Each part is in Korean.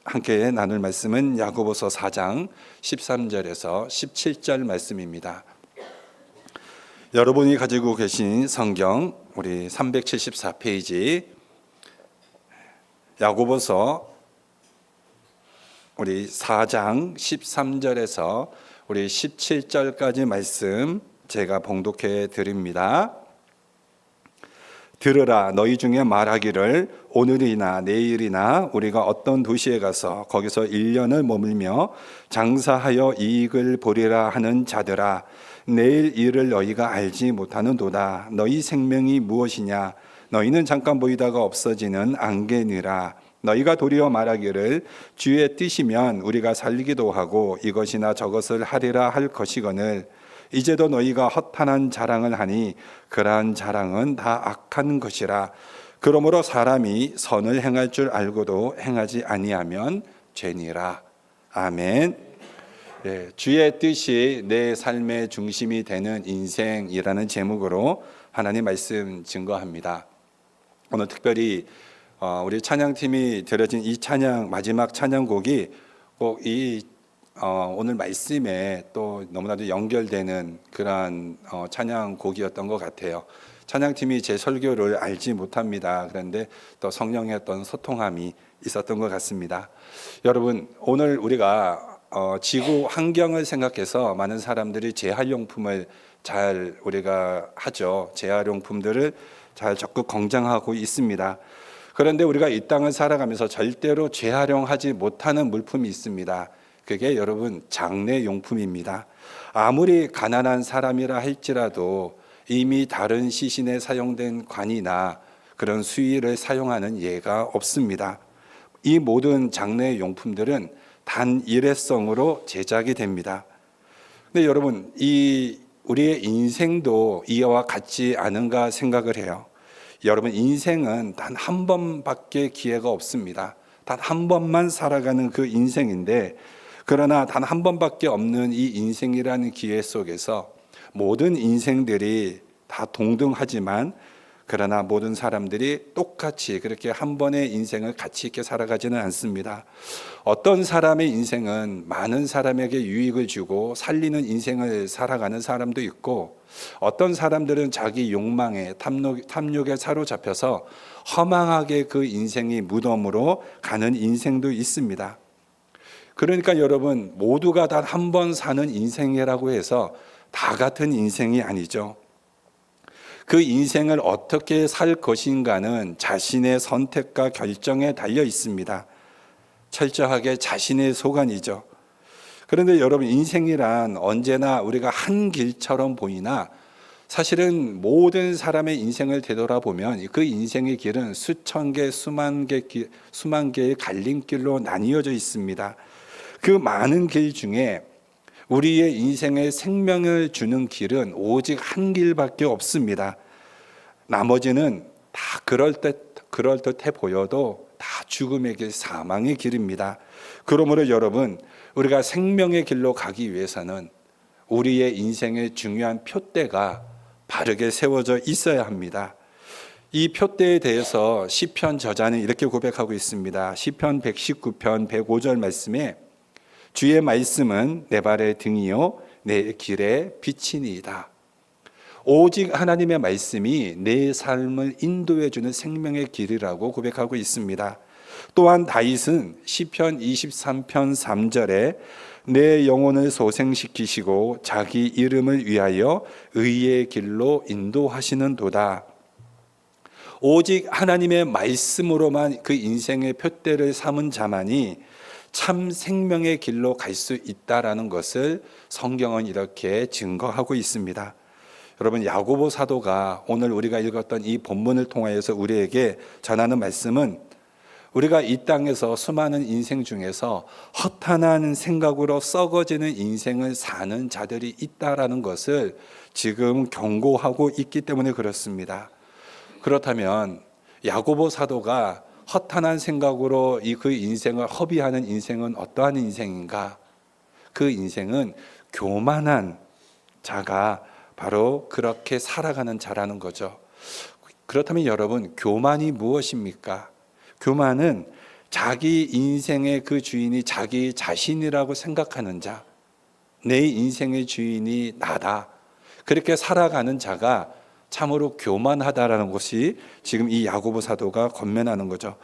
함께 나눌 말씀은 야고보서 4장 13절에서 17절 말씀입니다. 여러분이 가지고 계신 성경 우리 374페이지 야고보서 우리 4장 13절에서 우리 17절까지 말씀 제가 봉독해 드립니다. 들으라, 너희 중에 말하기를 오늘이나 내일이나 우리가 어떤 도시에 가서 거기서 1년을 머물며 장사하여 이익을 보리라 하는 자들아, 내일 일을 너희가 알지 못하는도다. 너희 생명이 무엇이냐? 너희는 잠깐 보이다가 없어지는 안개니라. 너희가 도리어 말하기를 주의 뜻이면 우리가 살기도 하고 이것이나 저것을 하리라 할 것이거늘, 이제도 너희가 허탄한 자랑을 하니 그러한 자랑은 다 악한 것이라. 그러므로 사람이 선을 행할 줄 알고도 행하지 아니하면 죄니라. 아멘. 주의 뜻이 내 삶의 중심이 되는 인생이라는 제목으로 하나님 말씀 증거합니다. 오늘 특별히 우리 찬양팀이 드려진 이 찬양, 마지막 찬양곡이 꼭 이 오늘 말씀에 또 너무나도 연결되는 그러한 찬양곡이었던 것 같아요. 찬양팀이 제 설교를 알지 못합니다. 그런데 또 성령의 어떤 소통함이 있었던 것 같습니다. 여러분, 오늘 우리가 지구 환경을 생각해서 많은 사람들이 재활용품을 잘 우리가 하죠. 재활용품들을 잘 적극 권장하고 있습니다. 그런데 우리가 이 땅을 살아가면서 절대로 재활용하지 못하는 물품이 있습니다. 그게 여러분 장례용품입니다. 아무리 가난한 사람이라 할지라도 이미 다른 시신에 사용된 관이나 그런 수의를 사용하는 예가 없습니다. 이 모든 장례용품들은 단 일회성으로 제작이 됩니다. 근데 여러분, 우리의 인생도 이와 같지 않은가 생각을 해요. 여러분, 인생은 단 한 번밖에 기회가 없습니다. 단 한 번만 살아가는 그 인생인데, 그러나 단 한 번밖에 없는 이 인생이라는 기회 속에서 모든 인생들이 다 동등하지만, 그러나 모든 사람들이 똑같이 그렇게 한 번의 인생을 가치 있게 살아가지는 않습니다. 어떤 사람의 인생은 많은 사람에게 유익을 주고 살리는 인생을 살아가는 사람도 있고, 어떤 사람들은 자기 욕망에 탐욕에 사로잡혀서 허망하게 그 인생이 무덤으로 가는 인생도 있습니다. 그러니까 여러분, 모두가 다 한 번 사는 인생이라고 해서 다 같은 인생이 아니죠. 그 인생을 어떻게 살 것인가는 자신의 선택과 결정에 달려 있습니다. 철저하게 자신의 소관이죠. 그런데 여러분, 인생이란 언제나 우리가 한 길처럼 보이나 사실은 모든 사람의 인생을 되돌아보면 그 인생의 길은 수천 개, 수만 개의 갈림길로 나뉘어져 있습니다. 그 많은 길 중에 우리의 인생에 생명을 주는 길은 오직 한 길밖에 없습니다. 나머지는 다 그럴듯해 보여도 다 죽음의 길, 사망의 길입니다. 그러므로 여러분, 우리가 생명의 길로 가기 위해서는 우리의 인생의 중요한 표대가 바르게 세워져 있어야 합니다. 이 표대에 대해서 시편 저자는 이렇게 고백하고 있습니다. 시편 119편 105절 말씀에 주의 말씀은 내 발의 등이요 내 길의 빛이니이다. 오직 하나님의 말씀이 내 삶을 인도해 주는 생명의 길이라고 고백하고 있습니다. 또한 다윗은 시편 23편 3절에 내 영혼을 소생시키시고 자기 이름을 위하여 의의 길로 인도하시는 도다. 오직 하나님의 말씀으로만 그 인생의 표대를 삼은 자만이 참 생명의 길로 갈 수 있다라는 것을 성경은 이렇게 증거하고 있습니다. 여러분, 야고보 사도가 오늘 우리가 읽었던 이 본문을 통하여서 우리에게 전하는 말씀은 우리가 이 땅에서 수많은 인생 중에서 허탄한 생각으로 썩어지는 인생을 사는 자들이 있다라는 것을 지금 경고하고 있기 때문에 그렇습니다. 그렇다면 야고보 사도가 허탄한 생각으로 그 인생을 허비하는 인생은 어떠한 인생인가? 그 인생은 교만한 자가 바로 그렇게 살아가는 자라는 거죠. 그렇다면 여러분, 교만이 무엇입니까? 교만은 자기 인생의 그 주인이 자기 자신이라고 생각하는 자, 내 인생의 주인이 나다, 그렇게 살아가는 자가 참으로 교만하다라는 것이 지금 이 야고보 사도가 권면하는 거죠.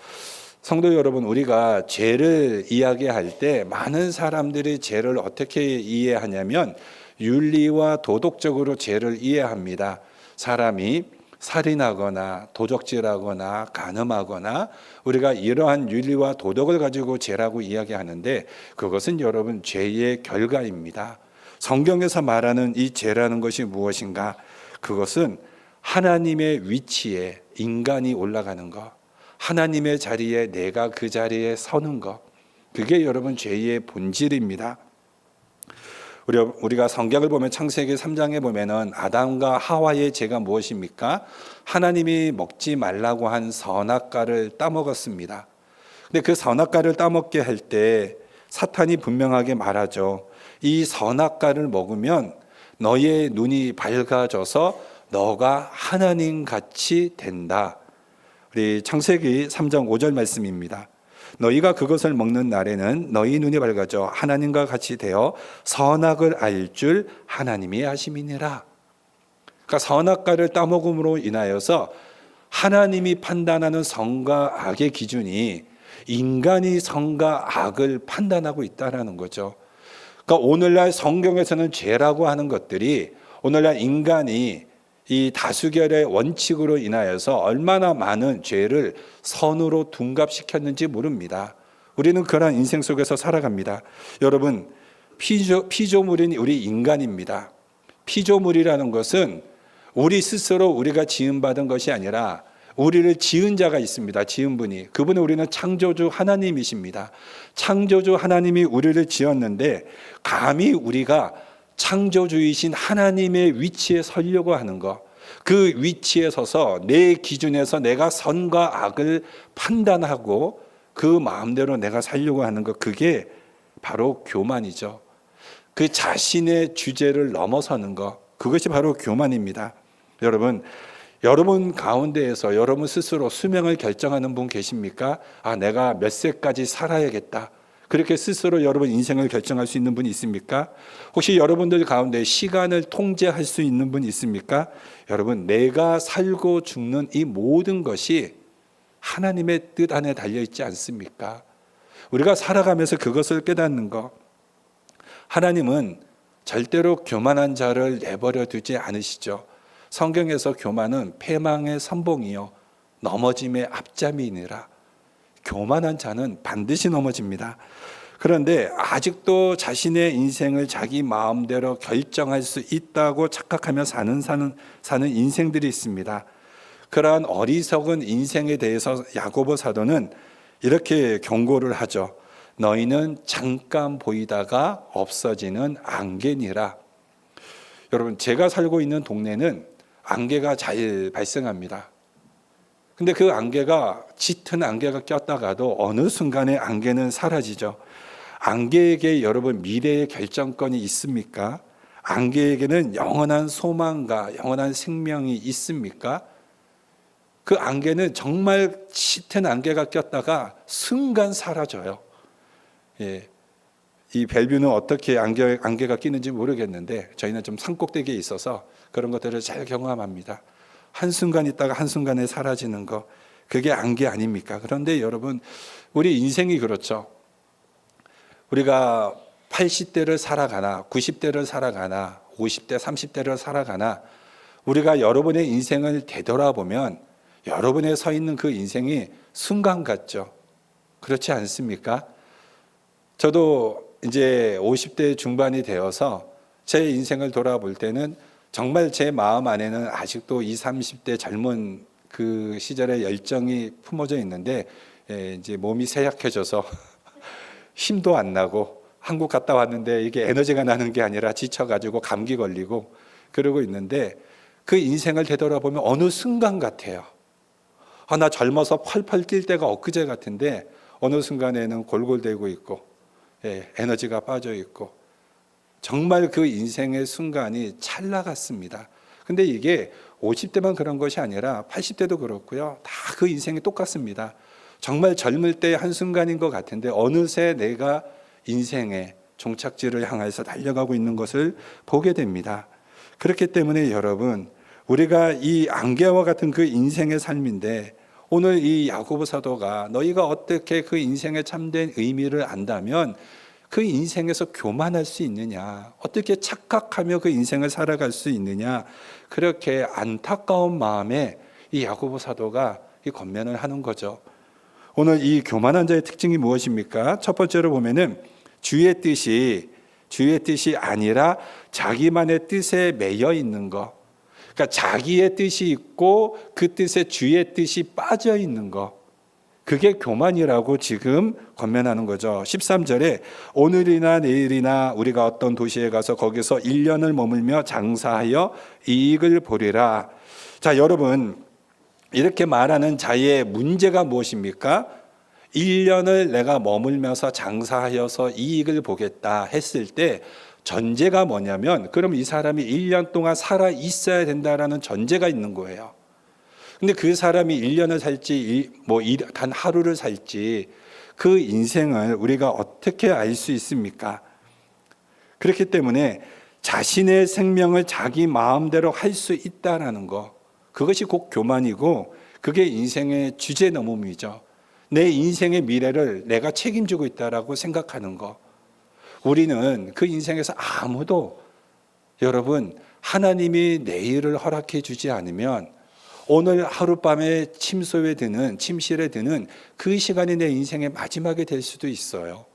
성도 여러분, 우리가 죄를 이야기할 때 많은 사람들이 죄를 어떻게 이해하냐면 윤리와 도덕적으로 죄를 이해합니다. 사람이 살인하거나 도적질하거나 간음하거나 우리가 이러한 윤리와 도덕을 가지고 죄라고 이야기하는데, 그것은 여러분 죄의 결과입니다. 성경에서 말하는 이 죄라는 것이 무엇인가? 그것은 하나님의 위치에 인간이 올라가는 것, 하나님의 자리에 내가 그 자리에 서는 것, 그게 여러분 죄의 본질입니다. 우리가 성경을 보면 창세기 3장에 보면은 아담과 하와의 죄가 무엇입니까? 하나님이 먹지 말라고 한 선악과를 따먹었습니다. 근데 그 선악과를 따먹게 할 때 사탄이 분명하게 말하죠. 이 선악과를 먹으면 너의 눈이 밝아져서 너가 하나님 같이 된다. 우리 창세기 3장 5절 말씀입니다. 너희가 그것을 먹는 날에는 너희 눈이 밝아져 하나님과 같이 되어 선악을 알 줄 하나님이 아심이니라. 그러니까 선악과를 따먹음으로 인하여서 하나님이 판단하는 선과 악의 기준이 인간이 선과 악을 판단하고 있다는 거죠. 그러니까 오늘날 성경에서는 죄라고 하는 것들이 오늘날 인간이 이 다수결의 원칙으로 인하여서 얼마나 많은 죄를 선으로 둔갑시켰는지 모릅니다. 우리는 그러한 인생 속에서 살아갑니다. 여러분, 피조물인 우리 인간입니다. 피조물이라는 것은 우리 스스로 우리가 지음받은 것이 아니라 우리를 지은 자가 있습니다. 지은 분이. 그분은 우리는 창조주 하나님이십니다. 창조주 하나님이 우리를 지었는데 감히 우리가 창조주이신 하나님의 위치에 서려고 하는 것, 그 위치에 서서 내 기준에서 내가 선과 악을 판단하고 그 마음대로 내가 살려고 하는 것, 그게 바로 교만이죠. 그 자신의 주제를 넘어서는 것, 그것이 바로 교만입니다. 여러분 가운데에서 여러분 스스로 수명을 결정하는 분 계십니까? 내가 몇 세까지 살아야겠다, 그렇게 스스로 여러분 인생을 결정할 수 있는 분이 있습니까? 혹시 여러분들 가운데 시간을 통제할 수 있는 분 있습니까? 여러분, 내가 살고 죽는 이 모든 것이 하나님의 뜻 안에 달려있지 않습니까? 우리가 살아가면서 그것을 깨닫는 것, 하나님은 절대로 교만한 자를 내버려 두지 않으시죠. 성경에서 교만은 패망의 선봉이요 넘어짐의 앞잠이니라. 교만한 자는 반드시 넘어집니다. 그런데 아직도 자신의 인생을 자기 마음대로 결정할 수 있다고 착각하며 사는 인생들이 있습니다. 그러한 어리석은 인생에 대해서 야고보 사도는 이렇게 경고를 하죠. 너희는 잠깐 보이다가 없어지는 안개니라. 여러분, 제가 살고 있는 동네는 안개가 잘 발생합니다. 근데 그 안개가 짙은 안개가 꼈다가도 어느 순간에 안개는 사라지죠. 안개에게 여러분 미래의 결정권이 있습니까? 안개에게는 영원한 소망과 영원한 생명이 있습니까? 그 안개는 정말 짙은 안개가 꼈다가 순간 사라져요. 이 벨뷰는 어떻게 안개가 끼는지 모르겠는데 저희는 좀 산꼭대기에 있어서 그런 것들을 잘 경험합니다. 한순간 있다가 한순간에 사라지는 거, 그게 안개 아닙니까? 그런데 여러분, 우리 인생이 그렇죠. 우리가 80대를 살아가나 90대를 살아가나 50대 30대를 살아가나 우리가 여러분의 인생을 되돌아보면 여러분의 서 있는 그 인생이 순간 같죠. 그렇지 않습니까? 저도 이제 50대 중반이 되어서 제 인생을 돌아볼 때는 정말 제 마음 안에는 아직도 20, 30대 젊은 그 시절의 열정이 품어져 있는데 이제 몸이 쇠약해져서 힘도 안 나고 한국 갔다 왔는데 이게 에너지가 나는 게 아니라 지쳐가지고 감기 걸리고 그러고 있는데 그 인생을 되돌아보면 어느 순간 같아요. 나 젊어서 펄펄 뛸 때가 엊그제 같은데 어느 순간에는 골골대고 있고 에너지가 빠져 있고 정말 그 인생의 순간이 찰나 같습니다. 근데 이게 50대만 그런 것이 아니라 80대도 그렇고요. 다 그 인생이 똑같습니다. 정말 젊을 때 한순간인 것 같은데 어느새 내가 인생의 종착지를 향해서 달려가고 있는 것을 보게 됩니다. 그렇기 때문에 여러분, 우리가 이 안개와 같은 그 인생의 삶인데 오늘 이 야고보 사도가 너희가 어떻게 그 인생의 참된 의미를 안다면 그 인생에서 교만할 수 있느냐, 어떻게 착각하며 그 인생을 살아갈 수 있느냐, 그렇게 안타까운 마음에 이 야고보 사도가 이 권면을 하는 거죠. 오늘 이 교만한 자의 특징이 무엇입니까? 첫 번째로 보면은 주의 뜻이 아니라 자기만의 뜻에 매여 있는 것. 그러니까 자기의 뜻이 있고 그 뜻에 주의 뜻이 빠져 있는 것. 그게 교만이라고 지금 권면하는 거죠. 13절에 오늘이나 내일이나 우리가 어떤 도시에 가서 거기서 1년을 머물며 장사하여 이익을 보리라. 자, 여러분, 이렇게 말하는 자의 문제가 무엇입니까? 1년을 내가 머물면서 장사하여서 이익을 보겠다 했을 때 전제가 뭐냐면, 그럼 이 사람이 1년 동안 살아 있어야 된다라는 전제가 있는 거예요. 근데 그 사람이 1년을 살지 단 하루를 살지 그 인생을 우리가 어떻게 알 수 있습니까? 그렇기 때문에 자신의 생명을 자기 마음대로 할 수 있다라는 거, 그것이 곧 교만이고 그게 인생의 주제넘음이죠. 내 인생의 미래를 내가 책임지고 있다라고 생각하는 거. 우리는 그 인생에서 아무도, 여러분, 하나님이 내일을 허락해 주지 않으면 오늘 하룻밤에 침실에 드는 그 시간이 내 인생의 마지막이 될 수도 있어요.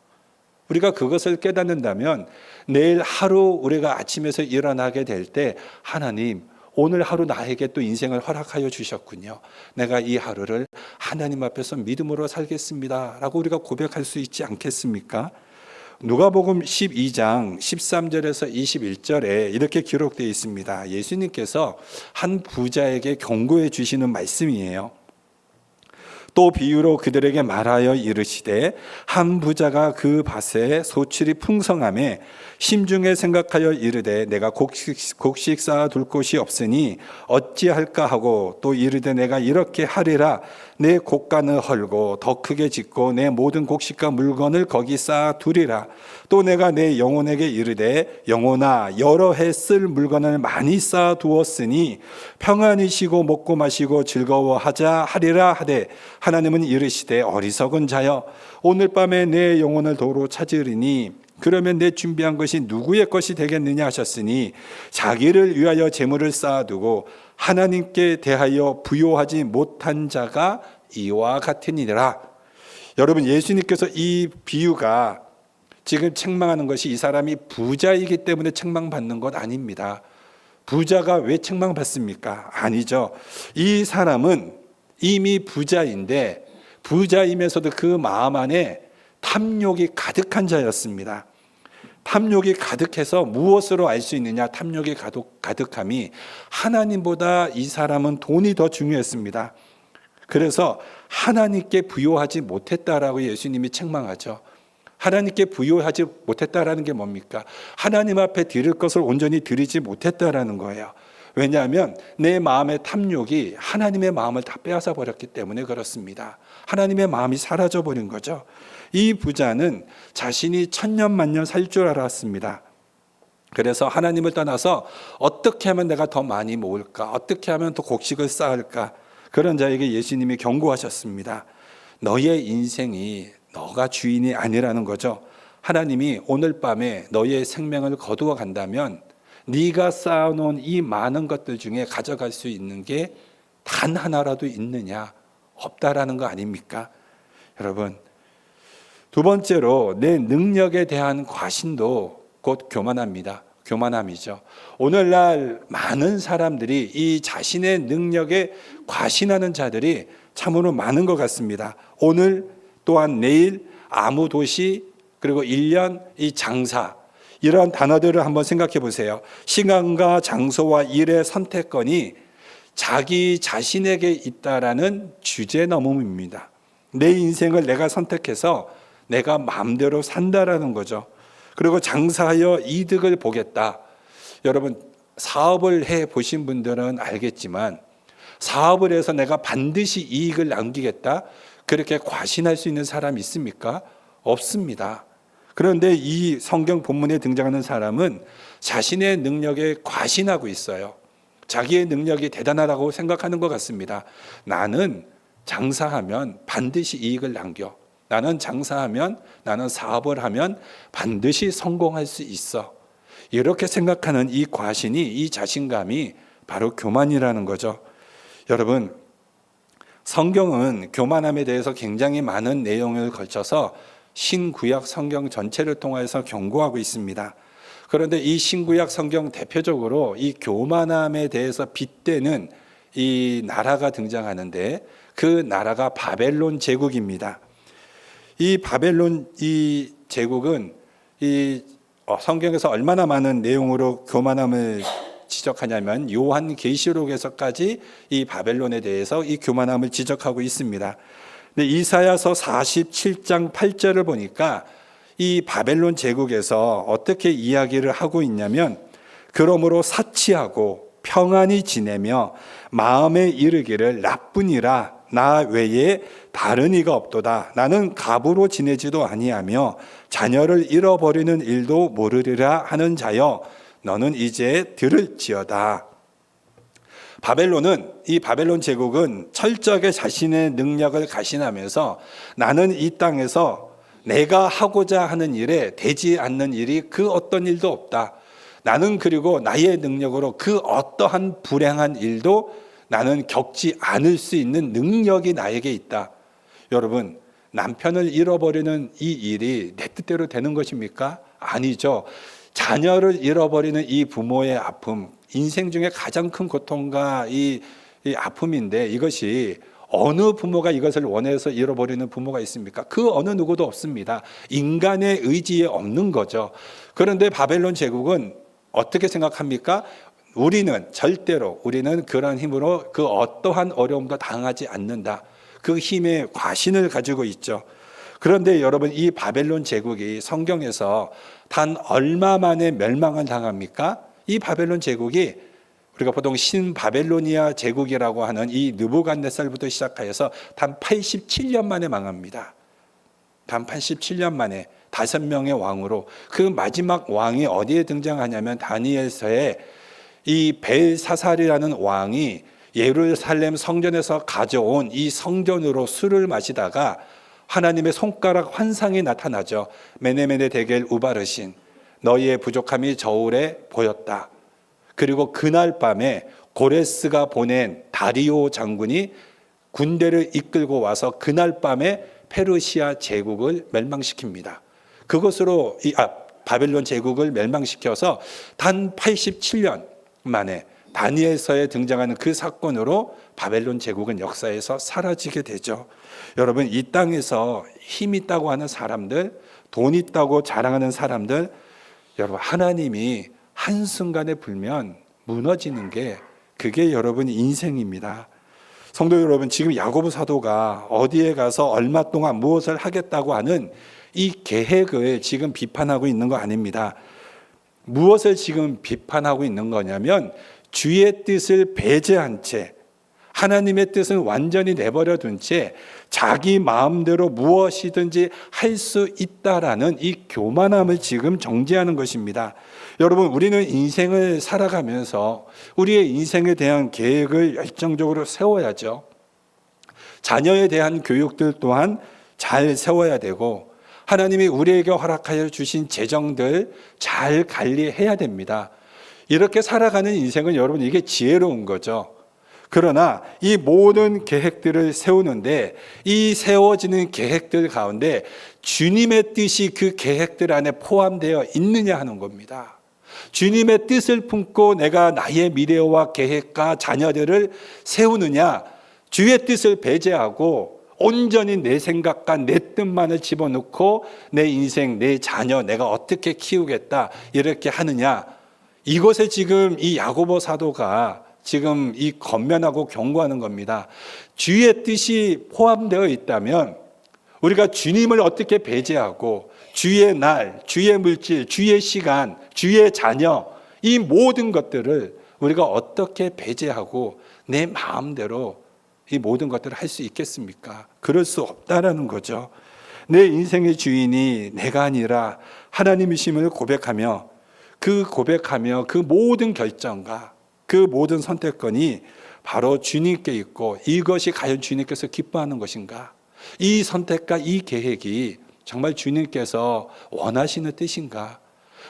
우리가 그것을 깨닫는다면 내일 하루 우리가 아침에서 일어나게 될 때 하나님, 오늘 하루 나에게 또 인생을 허락하여 주셨군요. 내가 이 하루를 하나님 앞에서 믿음으로 살겠습니다 라고 우리가 고백할 수 있지 않겠습니까? 누가복음 12장 13절에서 21절에 이렇게 기록되어 있습니다. 예수님께서 한 부자에게 경고해 주시는 말씀이에요. 또 비유로 그들에게 말하여 이르시되 한 부자가 그 밭에 소출이 풍성함에 심중에 생각하여 이르되 내가 곡식 쌓아둘 곳이 없으니 어찌할까 하고 또 이르되 내가 이렇게 하리라 내 곡간을 헐고 더 크게 짓고 내 모든 곡식과 물건을 거기 쌓아두리라. 또 내가 내 영혼에게 이르되 영혼아 여러 해 쓸 물건을 많이 쌓아두었으니 평안히 쉬고 먹고 마시고 즐거워하자 하리라 하되 하나님은 이르시되 어리석은 자여 오늘 밤에 내 영혼을 도로 찾으리니 그러면 내 준비한 것이 누구의 것이 되겠느냐 하셨으니 자기를 위하여 재물을 쌓아두고 하나님께 대하여 부요하지 못한 자가 이와 같으니라. 여러분, 예수님께서 이 비유가 지금 책망하는 것이 이 사람이 부자이기 때문에 책망받는 것 아닙니다. 부자가 왜 책망받습니까? 아니죠. 이 사람은 이미 부자인데 부자임에서도 그 마음 안에 탐욕이 가득한 자였습니다. 탐욕이 가득해서 무엇으로 알 수 있느냐? 탐욕이 가득함이 하나님보다 이 사람은 돈이 더 중요했습니다. 그래서 하나님께 부요하지 못했다라고 예수님이 책망하죠. 하나님께 부요하지 못했다라는 게 뭡니까? 하나님 앞에 드릴 것을 온전히 드리지 못했다라는 거예요. 왜냐하면 내 마음의 탐욕이 하나님의 마음을 다 빼앗아 버렸기 때문에 그렇습니다. 하나님의 마음이 사라져 버린 거죠. 이 부자는 자신이 천년 만년 살 줄 알았습니다. 그래서 하나님을 떠나서 어떻게 하면 내가 더 많이 모을까? 어떻게 하면 더 곡식을 쌓을까? 그런 자에게 예수님이 경고하셨습니다. 너의 인생이 너가 주인이 아니라는 거죠. 하나님이 오늘 밤에 너의 생명을 거두어 간다면 네가 쌓아놓은 이 많은 것들 중에 가져갈 수 있는 게 단 하나라도 있느냐? 없다라는 거 아닙니까? 여러분, 두 번째로 내 능력에 대한 과신도 곧 교만함이죠. 오늘날 많은 사람들이 이 자신의 능력에 과신하는 자들이 참으로 많은 것 같습니다. 오늘 또한 내일, 아무 도시, 그리고 1년, 이 장사, 이런 단어들을 한번 생각해 보세요. 시간과 장소와 일의 선택권이 자기 자신에게 있다라는 주제넘음입니다. 내 인생을 내가 선택해서 내가 마음대로 산다라는 거죠. 그리고 장사하여 이득을 보겠다. 여러분, 사업을 해 보신 분들은 알겠지만 사업을 해서 내가 반드시 이익을 남기겠다. 그렇게 과신할 수 있는 사람이 있습니까? 없습니다. 그런데 이 성경 본문에 등장하는 사람은 자신의 능력에 과신하고 있어요. 자기의 능력이 대단하다고 생각하는 것 같습니다. 나는 장사하면 반드시 이익을 남겨. 나는 장사하면, 나는 사업을 하면 반드시 성공할 수 있어. 이렇게 생각하는 이 과신이, 이 자신감이 바로 교만이라는 거죠. 여러분, 성경은 교만함에 대해서 굉장히 많은 내용을 걸쳐서 신구약 성경 전체를 통해서 경고하고 있습니다. 그런데 이 신구약 성경 대표적으로 이 교만함에 대해서 빗대는 이 나라가 등장하는데 그 나라가 바벨론 제국입니다. 이 바벨론 이 제국은 이 성경에서 얼마나 많은 내용으로 교만함을 지적하냐면 요한계시록에서까지 이 바벨론에 대해서 이 교만함을 지적하고 있습니다. 근데 이사야서 47장 8절을 보니까 이 바벨론 제국에서 어떻게 이야기를 하고 있냐면 그러므로 사치하고 평안히 지내며 마음에 이르기를 나뿐이라 나 외에 다른 이가 없도다. 나는 갑으로 지내지도 아니하며 자녀를 잃어버리는 일도 모르리라 하는 자여 너는 이제 들을지어다. 이 바벨론 제국은 철저하게 자신의 능력을 가신하면서 나는 이 땅에서 내가 하고자 하는 일에 되지 않는 일이 그 어떤 일도 없다. 나는 그리고 나의 능력으로 그 어떠한 불행한 일도 나는 겪지 않을 수 있는 능력이 나에게 있다. 여러분, 남편을 잃어버리는 이 일이 내 뜻대로 되는 것입니까? 아니죠. 자녀를 잃어버리는 이 부모의 아픔, 인생 중에 가장 큰 고통과 이 아픔인데 이것이 어느 부모가 이것을 원해서 잃어버리는 부모가 있습니까? 그 어느 누구도 없습니다. 인간의 의지에 없는 거죠. 그런데 바벨론 제국은 어떻게 생각합니까? 우리는 그런 힘으로 그 어떠한 어려움도 당하지 않는다. 그 힘의 과신을 가지고 있죠. 그런데 여러분, 이 바벨론 제국이 성경에서 단 얼마 만에 멸망을 당합니까? 이 바벨론 제국이 우리가 보통 신바벨로니아 제국이라고 하는 이 느부갓네살부터 시작하여서 단 87년 만에 망합니다. 단 87년 만에 5명의 왕으로, 그 마지막 왕이 어디에 등장하냐면 다니엘서에 이 벨사살이라는 왕이 예루살렘 성전에서 가져온 이 성전으로 술을 마시다가 하나님의 손가락 환상이 나타나죠. 메네메네 데겔 우바르신, 너희의 부족함이 저울에 보였다. 그리고 그날 밤에 고레스가 보낸 다리오 장군이 군대를 이끌고 와서 그날 밤에 페르시아 제국을 멸망시킵니다. 그것으로 바벨론 제국을 멸망시켜서 단 87년 만에 다니엘서에 등장하는 그 사건으로 바벨론 제국은 역사에서 사라지게 되죠. 여러분, 이 땅에서 힘 있다고 하는 사람들, 돈 있다고 자랑하는 사람들, 여러분, 하나님이 한순간에 불면 무너지는 게 그게 여러분 인생입니다. 성도 여러분, 지금 야고보 사도가 어디에 가서 얼마 동안 무엇을 하겠다고 하는 이 계획을 지금 비판하고 있는 거 아닙니다. 무엇을 지금 비판하고 있는 거냐면 주의 뜻을 배제한 채, 하나님의 뜻은 완전히 내버려 둔 채 자기 마음대로 무엇이든지 할 수 있다라는 이 교만함을 지금 정죄하는 것입니다. 여러분, 우리는 인생을 살아가면서 우리의 인생에 대한 계획을 열정적으로 세워야죠. 자녀에 대한 교육들 또한 잘 세워야 되고, 하나님이 우리에게 허락하여 주신 재정들 잘 관리해야 됩니다. 이렇게 살아가는 인생은 여러분, 이게 지혜로운 거죠. 그러나 이 모든 계획들을 세우는데 이 세워지는 계획들 가운데 주님의 뜻이 그 계획들 안에 포함되어 있느냐 하는 겁니다. 주님의 뜻을 품고 내가 나의 미래와 계획과 자녀들을 세우느냐, 주의 뜻을 배제하고 온전히 내 생각과 내 뜻만을 집어넣고 내 인생, 내 자녀, 내가 어떻게 키우겠다 이렇게 하느냐, 이것에 지금 이 야고보 사도가 지금 이 권면하고 경고하는 겁니다. 주의 뜻이 포함되어 있다면 우리가 주님을 어떻게 배제하고 주의 날, 주의 물질, 주의 시간, 주의 자녀, 이 모든 것들을 우리가 어떻게 배제하고 내 마음대로 이 모든 것들을 할 수 있겠습니까? 그럴 수 없다라는 거죠. 내 인생의 주인이 내가 아니라 하나님이심을 고백하며 그 모든 결정과 그 모든 선택권이 바로 주님께 있고, 이것이 과연 주님께서 기뻐하는 것인가? 이 선택과 이 계획이 정말 주님께서 원하시는 뜻인가?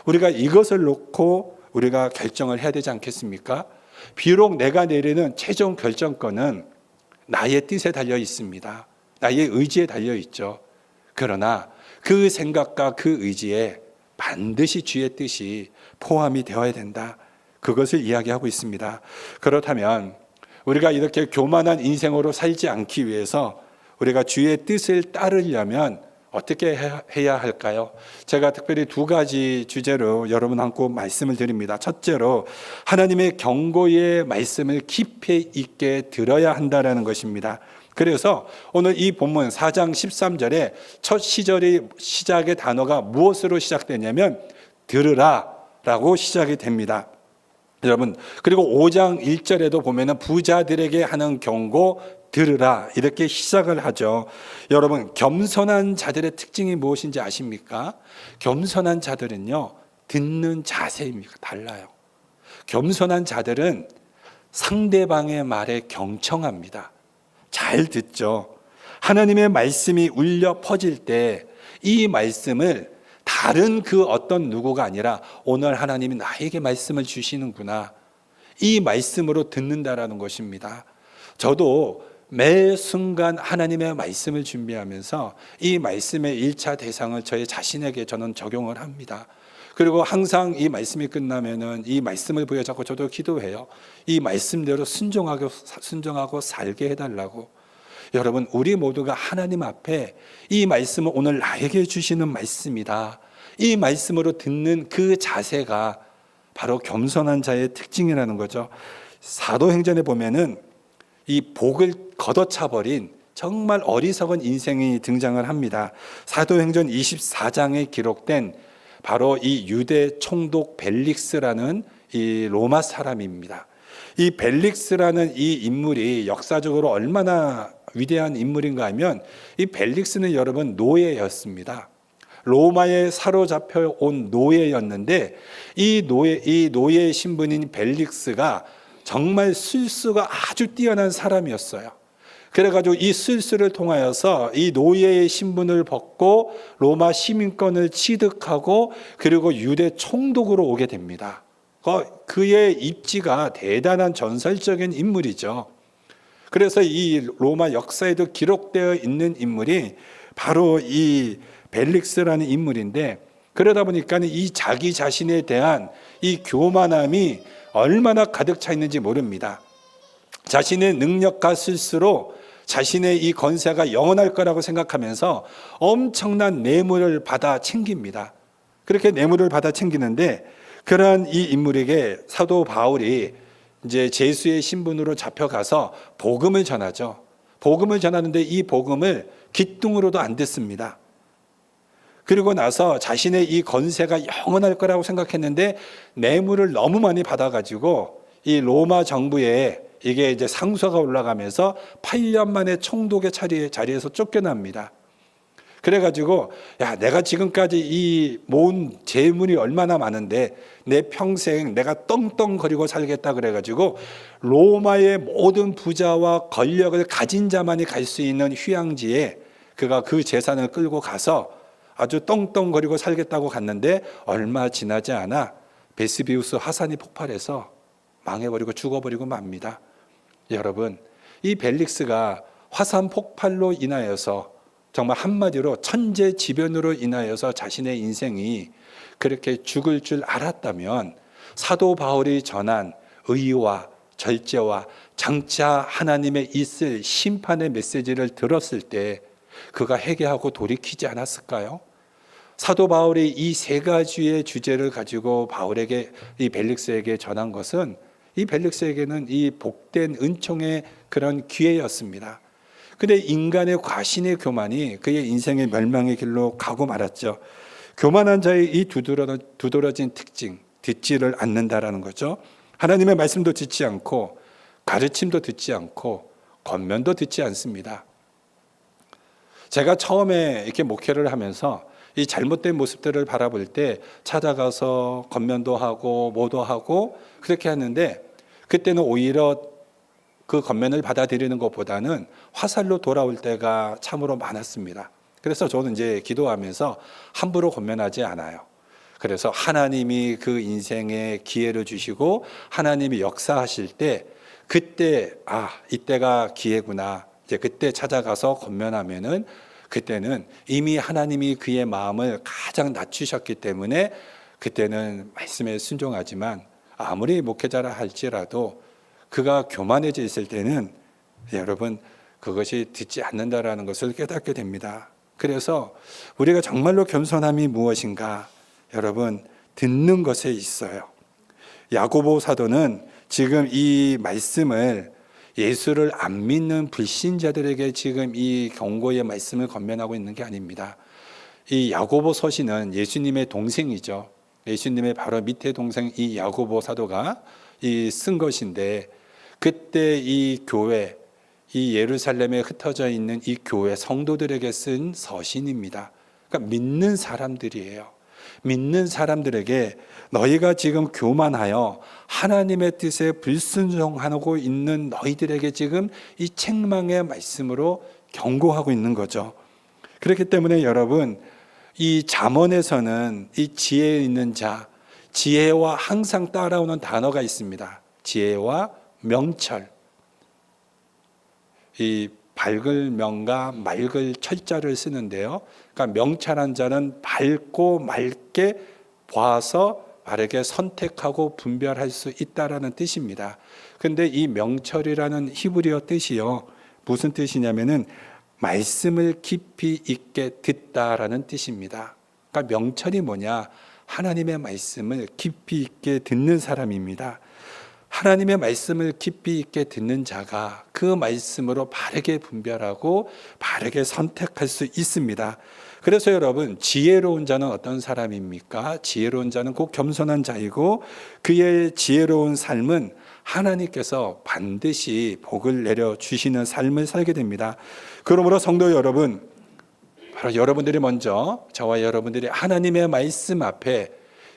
우리가 이것을 놓고 우리가 결정을 해야 되지 않겠습니까? 비록 내가 내리는 최종 결정권은 나의 뜻에 달려 있습니다. 나의 의지에 달려 있죠. 그러나 그 생각과 그 의지에 반드시 주의 뜻이 포함이 되어야 된다. 그것을 이야기하고 있습니다. 그렇다면 우리가 이렇게 교만한 인생으로 살지 않기 위해서 우리가 주의 뜻을 따르려면 어떻게 해야 할까요? 제가 특별히 두 가지 주제로 여러분 안고 말씀을 드립니다. 첫째로 하나님의 경고의 말씀을 깊이 있게 들어야 한다는 것입니다. 그래서 오늘 이 본문 4장 13절에 첫 시작의 단어가 무엇으로 시작되냐면 들으라 라고 시작이 됩니다. 여러분, 그리고 5장 1절에도 보면은 부자들에게 하는 경고 들으라 이렇게 시작을 하죠. 여러분, 겸손한 자들의 특징이 무엇인지 아십니까? 겸손한 자들은요, 듣는 자세입니다. 달라요. 겸손한 자들은 상대방의 말에 경청합니다. 잘 듣죠. 하나님의 말씀이 울려 퍼질 때 이 말씀을 다른 그 어떤 누구가 아니라 오늘 하나님이 나에게 말씀을 주시는구나, 이 말씀으로 듣는다라는 것입니다. 저도 매 순간 하나님의 말씀을 준비하면서 이 말씀의 1차 대상을 저의 자신에게 저는 적용을 합니다. 그리고 항상 이 말씀이 끝나면은 이 말씀을 부여잡고 저도 기도해요. 이 말씀대로 순종하고 살게 해달라고. 여러분, 우리 모두가 하나님 앞에 이 말씀은 오늘 나에게 주시는 말씀이다, 이 말씀으로 듣는 그 자세가 바로 겸손한 자의 특징이라는 거죠. 사도행전에 보면은 이 복을 걷어차버린 정말 어리석은 인생이 등장을 합니다. 사도행전 24장에 기록된 바로 이 유대 총독 벨릭스라는 이 로마 사람입니다. 이 벨릭스라는 이 인물이 역사적으로 얼마나 위대한 인물인가 하면, 이 벨릭스는 여러분 노예였습니다. 로마에 사로잡혀 온 노예였는데 이 노예 신분인 벨릭스가 정말 술수가 아주 뛰어난 사람이었어요. 그래가지고 이 술수를 통하여서 이 노예의 신분을 벗고 로마 시민권을 취득하고 그리고 유대 총독으로 오게 됩니다. 그의 입지가 대단한 전설적인 인물이죠. 그래서 이 로마 역사에도 기록되어 있는 인물이 바로 이 벨릭스라는 인물인데, 그러다 보니까 이 자기 자신에 대한 이 교만함이 얼마나 가득 차 있는지 모릅니다. 자신의 능력과 술수로 자신의 이 권세가 영원할 거라고 생각하면서 엄청난 뇌물을 받아 챙깁니다. 그렇게 뇌물을 받아 챙기는데, 그러한 이 인물에게 사도 바울이 이제 제수의 신분으로 잡혀가서 복음을 전하죠. 복음을 전하는데 이 복음을 귀뚱으로도 안 듣습니다. 그리고 나서 자신의 이 권세가 영원할 거라고 생각했는데 뇌물을 너무 많이 받아가지고 이 로마 정부에 이게 이제 상소가 올라가면서 8년 만에 총독의 자리에서 쫓겨납니다. 그래가지고 내가 지금까지 이 모은 재물이 얼마나 많은데 내 평생 내가 떵떵거리고 살겠다 그래가지고 로마의 모든 부자와 권력을 가진 자만이 갈 수 있는 휴양지에 그가 그 재산을 끌고 가서 아주 떵떵거리고 살겠다고 갔는데 얼마 지나지 않아 베스비우스 화산이 폭발해서 망해버리고 죽어버리고 맙니다. 여러분, 이 벨릭스가 화산 폭발로 인하여서 정말 한마디로 천재지변으로 인하여서 자신의 인생이 그렇게 죽을 줄 알았다면 사도 바울이 전한 의와 절제와 장차 하나님의 있을 심판의 메시지를 들었을 때 그가 회개하고 돌이키지 않았을까요? 사도 바울이 이 세 가지의 주제를 가지고 바울에게, 이 벨릭스에게 전한 것은 이 벨릭스에게는 이 복된 은총의 그런 기회였습니다. 근데 인간의 과신의 교만이 그의 인생의 멸망의 길로 가고 말았죠. 교만한 자의 이 두드러진 특징, 듣지를 않는다라는 거죠. 하나님의 말씀도 듣지 않고 가르침도 듣지 않고 권면도 듣지 않습니다. 제가 처음에 이렇게 목회를 하면서 이 잘못된 모습들을 바라볼 때 찾아가서 권면도 하고 뭐도 하고 그렇게 하는데, 그때는 오히려 그 권면을 받아들이는 것보다는 화살로 돌아올 때가 참으로 많았습니다. 그래서 저는 이제 기도하면서 함부로 권면하지 않아요. 그래서 하나님이 그 인생에 기회를 주시고 하나님이 역사하실 때, 그때 이때가 기회구나, 이제 그때 찾아가서 권면하면은, 그때는 이미 하나님이 그의 마음을 가장 낮추셨기 때문에 그때는 말씀에 순종하지만, 아무리 목회자라 할지라도 그가 교만해져 있을 때는 여러분 그것이 듣지 않는다라는 것을 깨닫게 됩니다. 그래서 우리가 정말로 겸손함이 무엇인가, 여러분 듣는 것에 있어요. 야고보 사도는 지금 이 말씀을 예수를 안 믿는 불신자들에게 지금 이 경고의 말씀을 권면하고 있는 게 아닙니다. 이 야고보 서신은 예수님의 동생이죠. 예수님의 바로 밑에 동생 이 야고보 사도가 쓴 것인데, 그때 이 교회, 이 예루살렘에 흩어져 있는 이 교회 성도들에게 쓴 서신입니다. 그러니까 믿는 사람들이에요. 믿는 사람들에게 너희가 지금 교만하여 하나님의 뜻에 불순종하고 있는 너희들에게 지금 이 책망의 말씀으로 경고하고 있는 거죠. 그렇기 때문에 여러분, 이 잠언에서는 이 지혜 있는 자, 지혜와 항상 따라오는 단어가 있습니다. 지혜와 명철. 이 밝을 명과 맑을 철자를 쓰는데요. 그러니까 명철한 자는 밝고 맑게 봐서 바르게 선택하고 분별할 수 있다라는 뜻입니다. 그런데 이 명철이라는 히브리어 뜻이요, 무슨 뜻이냐면은 말씀을 깊이 있게 듣다라는 뜻입니다. 그러니까 명철이 뭐냐? 하나님의 말씀을 깊이 있게 듣는 사람입니다. 하나님의 말씀을 깊이 있게 듣는 자가 그 말씀으로 바르게 분별하고 바르게 선택할 수 있습니다. 그래서 여러분, 지혜로운 자는 어떤 사람입니까? 지혜로운 자는 꼭 겸손한 자이고, 그의 지혜로운 삶은 하나님께서 반드시 복을 내려주시는 삶을 살게 됩니다. 그러므로 성도 여러분, 바로 여러분들이 먼저, 저와 여러분들이 하나님의 말씀 앞에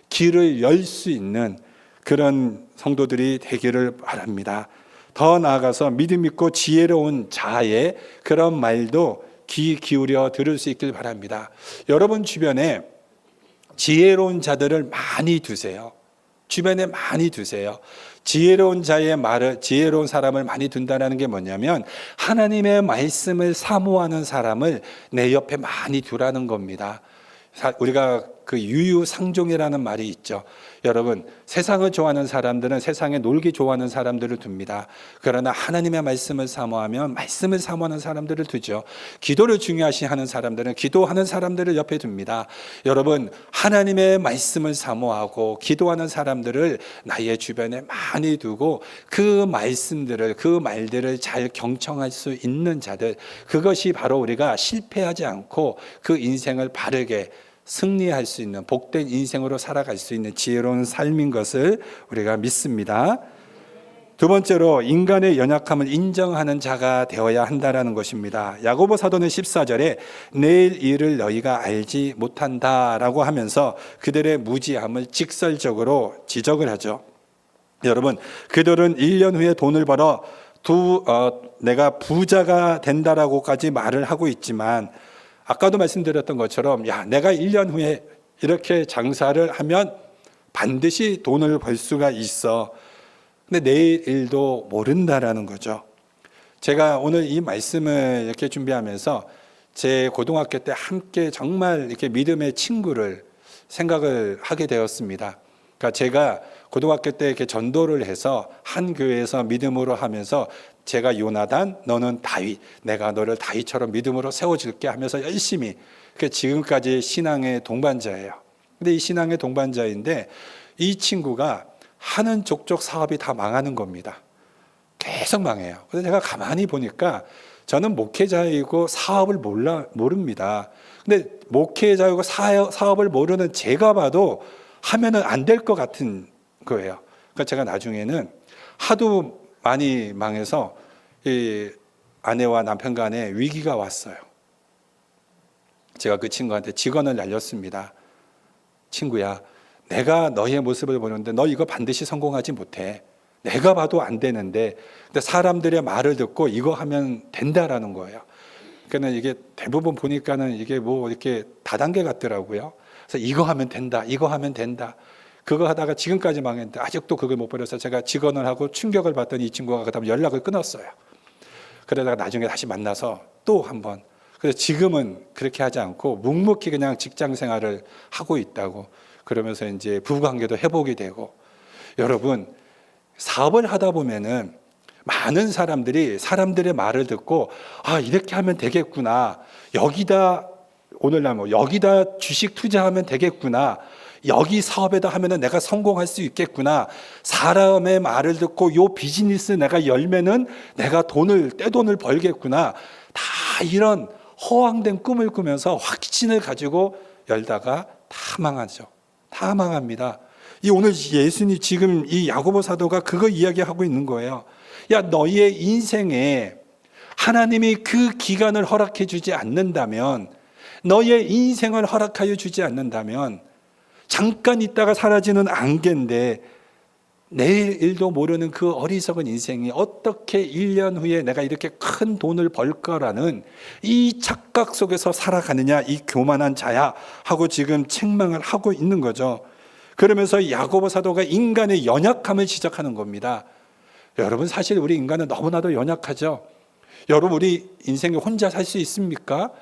길을 열 수 있는 그런 성도들이 되기를 바랍니다. 더 나아가서 믿음 있고 지혜로운 자의 그런 말도 귀 기울여 들을 수 있길 바랍니다. 여러분 주변에 지혜로운 자들을 많이 두세요. 주변에 많이 두세요. 지혜로운 자의 말을, 지혜로운 사람을 많이 둔다는 게 뭐냐면 하나님의 말씀을 사모하는 사람을 내 옆에 많이 두라는 겁니다. 우리가 그 유유상종이라는 말이 있죠. 여러분, 세상을 좋아하는 사람들은 세상에 놀기 좋아하는 사람들을 둡니다. 그러나 하나님의 말씀을 사모하면 말씀을 사모하는 사람들을 두죠. 기도를 중요시 하는 사람들은 기도하는 사람들을 옆에 둡니다. 여러분, 하나님의 말씀을 사모하고 기도하는 사람들을 나의 주변에 많이 두고 그 말씀들을, 그 말들을 잘 경청할 수 있는 자들, 그것이 바로 우리가 실패하지 않고 그 인생을 바르게 승리할 수 있는 복된 인생으로 살아갈 수 있는 지혜로운 삶인 것을 우리가 믿습니다. 두 번째로, 인간의 연약함을 인정하는 자가 되어야 한다는 것입니다. 야고보 사도는 14절에 내일 일을 너희가 알지 못한다라고 하면서 그들의 무지함을 직설적으로 지적을 하죠. 여러분, 그들은 1년 후에 돈을 벌어 내가 부자가 된다라고까지 말을 하고 있지만, 아까도 말씀드렸던 것처럼 내가 1년 후에 이렇게 장사를 하면 반드시 돈을 벌 수가 있어. 근데 내일 일도 모른다라는 거죠. 제가 오늘 이 말씀을 이렇게 준비하면서 제 고등학교 때 함께 정말 이렇게 믿음의 친구를 생각을 하게 되었습니다. 그러니까 제가 고등학교 때 이렇게 전도를 해서 한 교회에서 믿음으로 하면서 제가 요나단, 너는 다윗, 내가 너를 다윗처럼 믿음으로 세워줄게 하면서 열심히, 지금까지 신앙의 동반자예요. 근데 이 신앙의 동반자인데 이 친구가 하는 족족 사업이 다 망하는 겁니다. 계속 망해요. 그래서 제가 가만히 보니까 저는 목회자이고 사업을 모릅니다. 근데 목회자이고 사업을 모르는 제가 봐도 하면은 안 될 것 같은 거예요. 그러니까 제가 나중에는 하도 많이 망해서 아내와 남편 간에 위기가 왔어요. 제가 그 친구한테 직언을 날렸습니다. 친구야, 내가 너의 모습을 보는데 너 이거 반드시 성공하지 못해. 내가 봐도 안 되는데, 근데 사람들의 말을 듣고 이거 하면 된다라는 거예요. 그러니까 이게 대부분 보니까는 이게 뭐 이렇게 다단계 같더라고요. 그래서 이거 하면 된다, 이거 하면 된다. 그거 하다가 지금까지 망했는데 아직도 그걸 못 버려서 제가 직언을 하고 충격을 받더니 이 친구가 그다음 연락을 끊었어요. 그러다가 나중에 다시 만나서 또 한번. 그래서 지금은 그렇게 하지 않고 묵묵히 그냥 직장 생활을 하고 있다고. 그러면서 이제 부부관계도 회복이 되고. 여러분, 사업을 하다 보면은 많은 사람들이 사람들의 말을 듣고 아, 이렇게 하면 되겠구나. 여기다 오늘날 뭐 여기다 주식 투자하면 되겠구나. 여기 사업에다 하면은 내가 성공할 수 있겠구나. 사람의 말을 듣고 요 비즈니스 내가 열면은 내가 떼돈을 벌겠구나. 다 이런 허황된 꿈을 꾸면서 확신을 가지고 열다가 다 망하죠. 다 망합니다. 이 오늘 예수님 지금 이 야고보 사도가 그거 이야기하고 있는 거예요. 야, 너희의 인생에 하나님이 그 기간을 허락해 주지 않는다면, 너희의 인생을 허락하여 주지 않는다면 잠깐 있다가 사라지는 안개인데 내일 일도 모르는 그 어리석은 인생이 어떻게 1년 후에 내가 이렇게 큰 돈을 벌 거라는 이 착각 속에서 살아가느냐, 이 교만한 자야 하고 지금 책망을 하고 있는 거죠. 그러면서 야고보 사도가 인간의 연약함을 지적하는 겁니다. 여러분, 사실 우리 인간은 너무나도 연약하죠. 여러분, 우리 인생에 혼자 살 수 있습니까?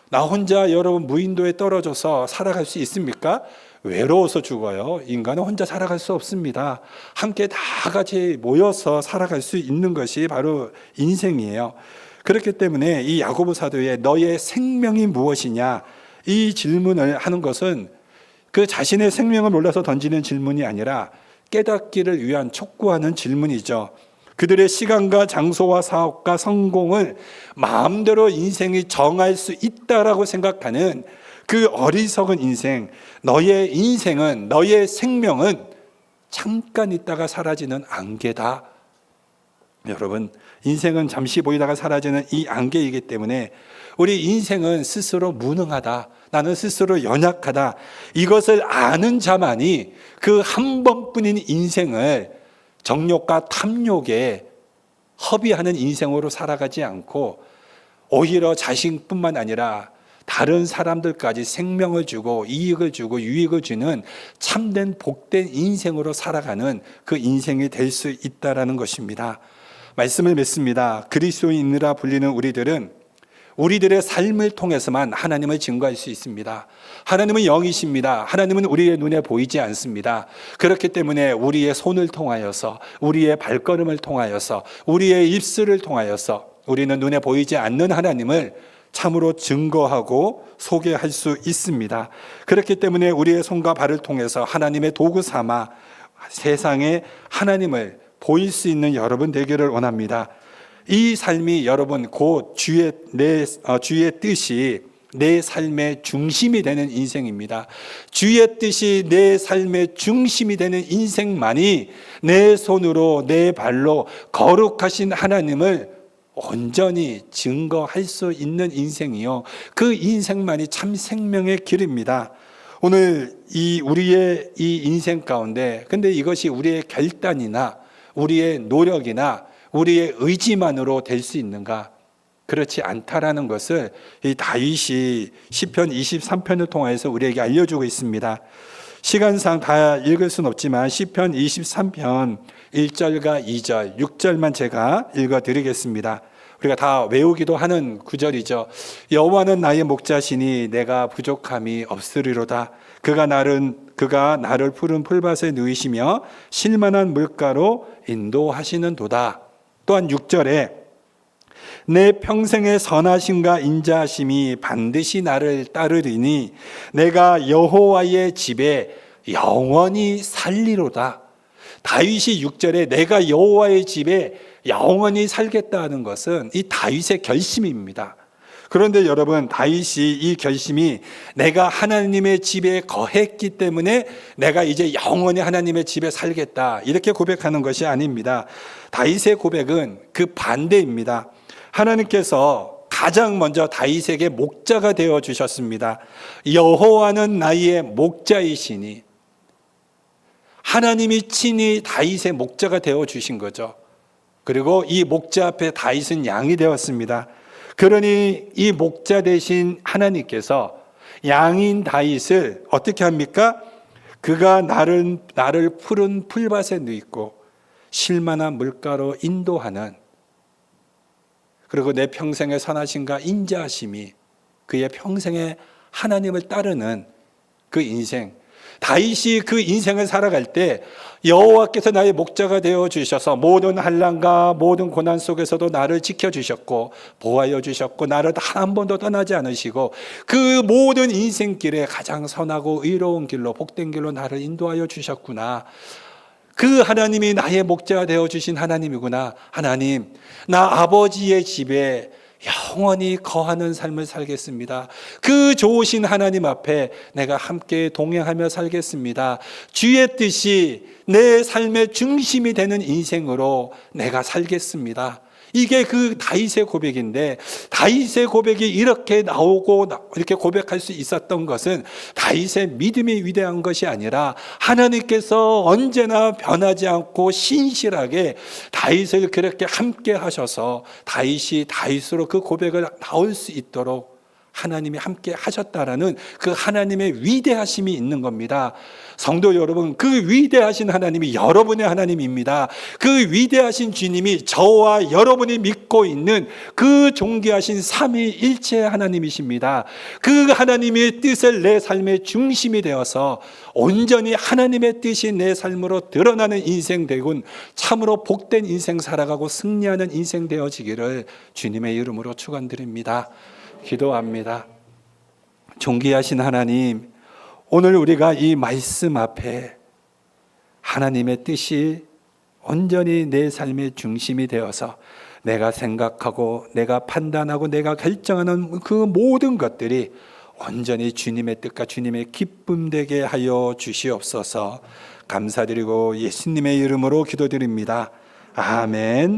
나 혼자 여러분 무인도에 떨어져서 살아갈 수 있습니까? 외로워서 죽어요. 인간은 혼자 살아갈 수 없습니다. 함께 다 같이 모여서 살아갈 수 있는 것이 바로 인생이에요. 그렇기 때문에 이 야고보 사도의 너의 생명이 무엇이냐, 이 질문을 하는 것은 그 자신의 생명을 몰라서 던지는 질문이 아니라 깨닫기를 위한 촉구하는 질문이죠. 그들의 시간과 장소와 사업과 성공을 마음대로 인생이 정할 수 있다라고 생각하는 그 어리석은 인생, 너의 인생은, 너의 생명은 잠깐 있다가 사라지는 안개다. 여러분, 인생은 잠시 보이다가 사라지는 이 안개이기 때문에 우리 인생은 스스로 무능하다, 나는 스스로 연약하다, 이것을 아는 자만이 그 한 번뿐인 인생을 정욕과 탐욕에 허비하는 인생으로 살아가지 않고 오히려 자신뿐만 아니라 다른 사람들까지 생명을 주고 이익을 주고 유익을 주는 참된 복된 인생으로 살아가는 그 인생이 될 수 있다라는 것입니다. 말씀을 맺습니다. 그리스도인이라 불리는 우리들의 삶을 통해서만 하나님을 증거할 수 있습니다. 하나님은 영이십니다. 하나님은 우리의 눈에 보이지 않습니다. 그렇기 때문에 우리의 손을 통하여서, 우리의 발걸음을 통하여서, 우리의 입술을 통하여서 우리는 눈에 보이지 않는 하나님을 참으로 증거하고 소개할 수 있습니다. 그렇기 때문에 우리의 손과 발을 통해서 하나님의 도구 삼아 세상에 하나님을 보일 수 있는 여러분 되기를 원합니다. 이 삶이 여러분 곧 주의 뜻이 내 삶의 중심이 되는 인생입니다. 주의 뜻이 내 삶의 중심이 되는 인생만이 내 손으로 내 발로 거룩하신 하나님을 온전히 증거할 수 있는 인생이요, 그 인생만이 참 생명의 길입니다. 오늘 우리의 이 인생 가운데, 근데 이것이 우리의 결단이나 우리의 노력이나 우리의 의지만으로 될 수 있는가? 그렇지 않다라는 것을 이 다윗이 시편 23편을 통해서 우리에게 알려주고 있습니다. 시간상 다 읽을 수는 없지만 시편 23편 1절과 2절, 6절만 제가 읽어드리겠습니다. 우리가 다 외우기도 하는 구절이죠. 여호와는 나의 목자시니 내가 부족함이 없으리로다. 그가 나를 푸른 풀밭에 누이시며 쉴만한 물가로 인도하시는 도다. 또한 6절에 내 평생의 선하심과 인자하심이 반드시 나를 따르리니 내가 여호와의 집에 영원히 살리로다. 다윗이 6절에 내가 여호와의 집에 영원히 살겠다는 것은 이 다윗의 결심입니다. 그런데 여러분, 다윗이 이 결심이 내가 하나님의 집에 거했기 때문에 내가 이제 영원히 하나님의 집에 살겠다, 이렇게 고백하는 것이 아닙니다. 다윗의 고백은 그 반대입니다. 하나님께서 가장 먼저 다윗에게 목자가 되어 주셨습니다. 여호와는 나의 목자이시니, 하나님이 친히 다윗의 목자가 되어 주신 거죠. 그리고 이 목자 앞에 다윗은 양이 되었습니다. 그러니 이 목자 대신 하나님께서 양인 다윗을 어떻게 합니까? 그가 나를 푸른 풀밭에 누이고 실만한 물가로 인도하는, 그리고 내 평생의 선하심과 인자하심이 그의 평생에 하나님을 따르는 그 인생, 다윗이 그 인생을 살아갈 때 여호와께서 나의 목자가 되어 주셔서 모든 환난과 모든 고난 속에서도 나를 지켜주셨고 보호하여 주셨고 나를 단 한 번도 떠나지 않으시고 그 모든 인생길에 가장 선하고 의로운 길로, 복된 길로 나를 인도하여 주셨구나. 그 하나님이 나의 목자가 되어 주신 하나님이구나. 하나님, 나 아버지의 집에 영원히 거하는 삶을 살겠습니다. 그 좋으신 하나님 앞에 내가 함께 동행하며 살겠습니다. 주의 뜻이 내 삶의 중심이 되는 인생으로 내가 살겠습니다. 이게 그 다윗의 고백인데, 다윗의 고백이 이렇게 나오고 이렇게 고백할 수 있었던 것은 다윗의 믿음이 위대한 것이 아니라 하나님께서 언제나 변하지 않고 신실하게 다윗을 그렇게 함께 하셔서 다윗이 다윗으로 그 고백을 나올 수 있도록 하나님이 함께 하셨다라는 그 하나님의 위대하심이 있는 겁니다. 성도 여러분, 그 위대하신 하나님이 여러분의 하나님입니다. 그 위대하신 주님이 저와 여러분이 믿고 있는 그 존귀하신 삼위일체 하나님이십니다. 그 하나님의 뜻을 내 삶의 중심이 되어서 온전히 하나님의 뜻이 내 삶으로 드러나는 인생 되군 참으로 복된 인생 살아가고 승리하는 인생 되어지기를 주님의 이름으로 축원드립니다. 기도합니다. 존귀하신 하나님, 오늘 우리가 이 말씀 앞에 하나님의 뜻이 온전히 내 삶의 중심이 되어서 내가 생각하고 내가 판단하고 내가 결정하는 그 모든 것들이 온전히 주님의 뜻과 주님의 기쁨 되게 하여 주시옵소서. 감사드리고 예수님의 이름으로 기도드립니다. 아멘.